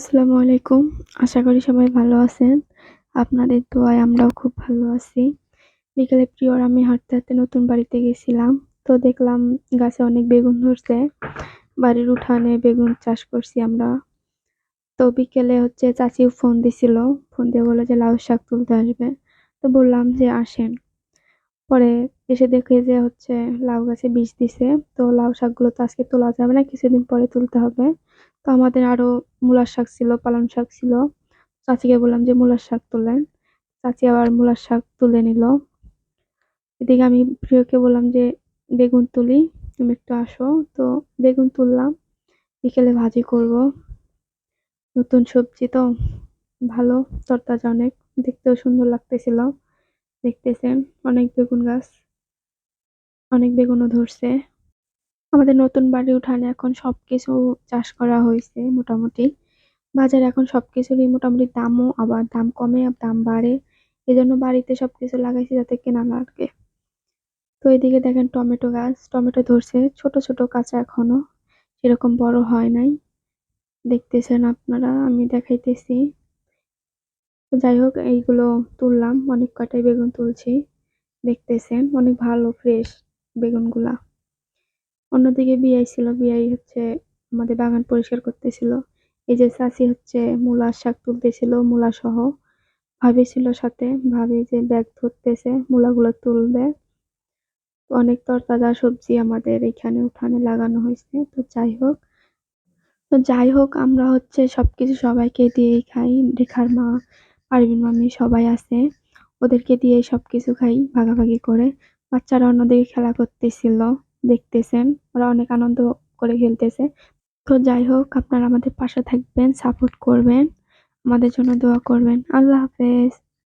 আসসালামু আলাইকুম। আশা করি সবাই ভালো আছেন। আপনাদের দোয়ায় আমরাও খুব ভালো আছি। বিকেলে প্রিয় আর আমি হাঁটতে নতুন বাড়িতে গেছিলাম। তো দেখলাম গাছে অনেক বেগুন ধরছে। বাড়ির উঠানে বেগুন চাষ করছি আমরা। তো বিকেলে চাচি ফোন দিছিল। ফোন দিয়ে বলল যে লাউ শাক তুলতে আসবে। তো বললাম যে আসেন। পরে এসে দেখি যে লাউ গাছে বীজ দিছে। তো লাউ শাকগুলো তো আজকে তোলা যাবে না, কিছুদিন পরে তুলতে হবে। তো আমাদের আরো মূলার শাক ছিল, পালং শাক ছিল। চাচিকে বললাম যে মূলার শাক তোলেন। চাচি আবার মূলার শাক তুলে নিল। এদিকে আমি প্রিয়কে বললাম যে বেগুন তুলি, তুমি একটু আসো। তো বেগুন তুললাম, বিকেলে ভাজি করব। নতুন সবজি তো ভালো, তরতাজা অনেক, দেখতেও সুন্দর লাগতেছিল। দেখতেছেন অনেক বেগুন গাছ, অনেক বেগুনও ধরছে। আমাদের নতুন বাড়ির উঠানে এখন সবকিছু চাষ করা হয়েছে মোটামুটি। বাজারে এখন সবকিছুরই মোটামুটি দামও আবার দাম কমে আর দাম বাড়ে। এজন্য বাড়িতে সবকিছু লাগাইছি যাতে কেনা না লাগে। তো এদিকে দেখেন টমেটো গাছ, টমেটো ধরছে ছোট ছোট কাঁচা, এখনো সেরকম বড় হয় নাই। দেখতেছেন আপনারা, আমি দেখাইতেছি। তো যাই হোক, এইগুলো তুললাম, অনেক কটাই বেগুন তুলছি। দেখতেছেন অনেক ভালো ফ্রেশ বেগুনগুলা। অন্যদিকে বিয়াই ছিল, বিয়াই আমাদের বাগান পরিষ্কার করতেছিল। এই যে চাচি মূলা শাক তুলতেছিল, মূলা সহ। ভাবি ছিল সাথে, ভাবি যে ব্যাগ ধরতেছে, মূলাগুলো তুলবে। অনেক তরতাজা সবজি আমাদের এখানে উঠানে লাগানো হয়েছে। তো যাই হোক আমরা সবকিছু সবাইকে দিয়েই খাই। রেখার মা, পারভিন মামি সবাই আছে, ওদেরকে দিয়ে সবকিছু খাই ভাগাভাগি করে। বাচ্চারা অন্যদিকে খেলা করতেছিল, দেখতেছেন, ওরা অনেক আনন্দ করে খেলতেছে। তো যাই হোক, আপনারা আমাদের পাশে থাকবেন, সাপোর্ট করবেন, আমাদের জন্য দোয়া করবেন। আল্লাহ হাফেজ।